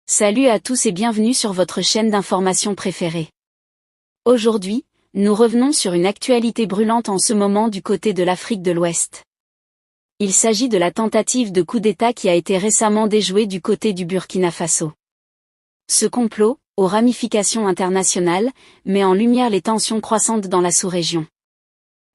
Salut à tous et bienvenue sur votre chaîne d'information préférée. Aujourd'hui, nous revenons sur une actualité brûlante en ce moment du côté de l'Afrique de l'Ouest. Il s'agit de la tentative de coup d'État qui a été récemment déjouée du côté du Burkina Faso. Ce complot, aux ramifications internationales, met en lumière les tensions croissantes dans la sous-région.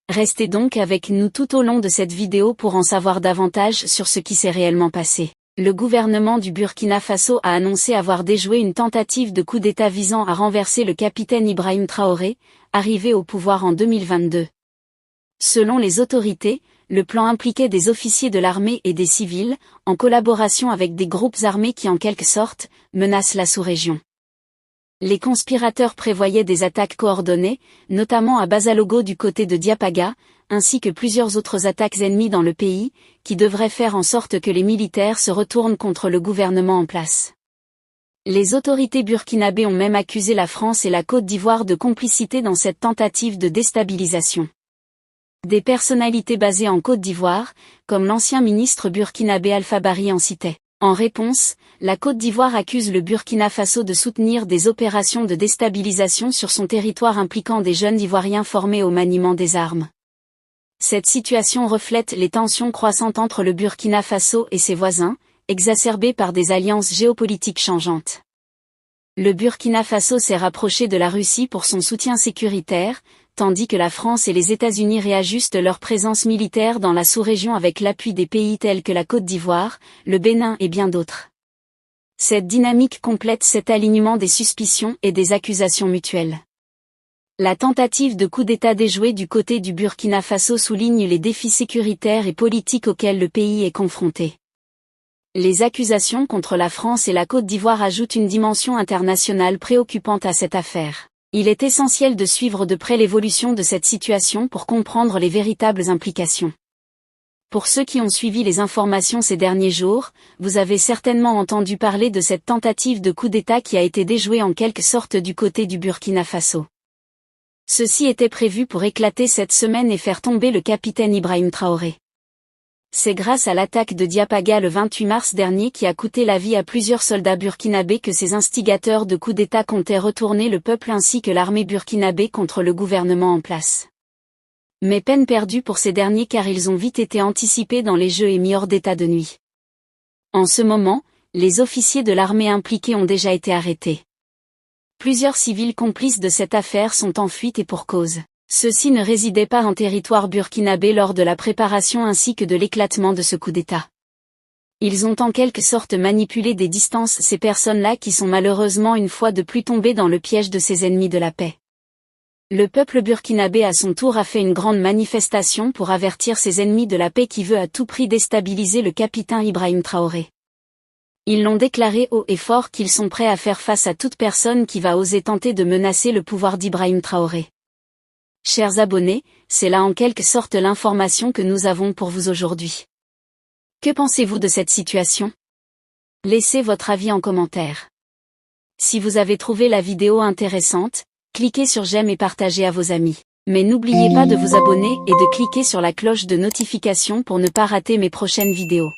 Restez donc avec nous tout au long de cette vidéo pour en savoir davantage sur ce qui s'est réellement passé. Le gouvernement du Burkina Faso a annoncé avoir déjoué une tentative de coup d'État visant à renverser le capitaine Ibrahim Traoré, arrivé au pouvoir en 2022. Selon les autorités, le plan impliquait des officiers de l'armée et des civils, en collaboration avec des groupes armés qui en quelque sorte, menacent la sous-région. Les conspirateurs prévoyaient des attaques coordonnées, notamment à Bazalogo du côté de Diapaga, ainsi que plusieurs autres attaques ennemies dans le pays, qui devraient faire en sorte que les militaires se retournent contre le gouvernement en place. Les autorités burkinabées ont même accusé la France et la Côte d'Ivoire de complicité dans cette tentative de déstabilisation. Des personnalités basées en Côte d'Ivoire, comme l'ancien ministre burkinabé Alpha Bari en citait. En réponse, la Côte d'Ivoire accuse le Burkina Faso de soutenir des opérations de déstabilisation sur son territoire impliquant des jeunes Ivoiriens formés au maniement des armes. Cette situation reflète les tensions croissantes entre le Burkina Faso et ses voisins, exacerbées par des alliances géopolitiques changeantes. Le Burkina Faso s'est rapproché de la Russie pour son soutien sécuritaire, tandis que la France et les États-Unis réajustent leur présence militaire dans la sous-région avec l'appui des pays tels que la Côte d'Ivoire, le Bénin et bien d'autres. Cette dynamique complète cet alignement des suspicions et des accusations mutuelles. La tentative de coup d'État déjouée du côté du Burkina Faso souligne les défis sécuritaires et politiques auxquels le pays est confronté. Les accusations contre la France et la Côte d'Ivoire ajoutent une dimension internationale préoccupante à cette affaire. Il est essentiel de suivre de près l'évolution de cette situation pour comprendre les véritables implications. Pour ceux qui ont suivi les informations ces derniers jours, vous avez certainement entendu parler de cette tentative de coup d'État qui a été déjouée en quelque sorte du côté du Burkina Faso. Ceci était prévu pour éclater cette semaine et faire tomber le capitaine Ibrahim Traoré. C'est grâce à l'attaque de Diapaga le 28 mars dernier qui a coûté la vie à plusieurs soldats burkinabés que ces instigateurs de coup d'État comptaient retourner le peuple ainsi que l'armée burkinabé contre le gouvernement en place. Mais peine perdue pour ces derniers car ils ont vite été anticipés dans les jeux et mis hors d'état de nuit. En ce moment, les officiers de l'armée impliqués ont déjà été arrêtés. Plusieurs civils complices de cette affaire sont en fuite et pour cause. Ceux-ci ne résidaient pas en territoire burkinabé lors de la préparation ainsi que de l'éclatement de ce coup d'État. Ils ont en quelque sorte manipulé des distances ces personnes-là qui sont malheureusement une fois de plus tombées dans le piège de ces ennemis de la paix. Le peuple burkinabé à son tour a fait une grande manifestation pour avertir ses ennemis de la paix qui veut à tout prix déstabiliser le capitaine Ibrahim Traoré. Ils l'ont déclaré haut et fort qu'ils sont prêts à faire face à toute personne qui va oser tenter de menacer le pouvoir d'Ibrahim Traoré. Chers abonnés, c'est là en quelque sorte l'information que nous avons pour vous aujourd'hui. Que pensez-vous de cette situation? Laissez votre avis en commentaire. Si vous avez trouvé la vidéo intéressante, cliquez sur j'aime et partagez à vos amis. Mais n'oubliez pas de vous abonner et de cliquer sur la cloche de notification pour ne pas rater mes prochaines vidéos.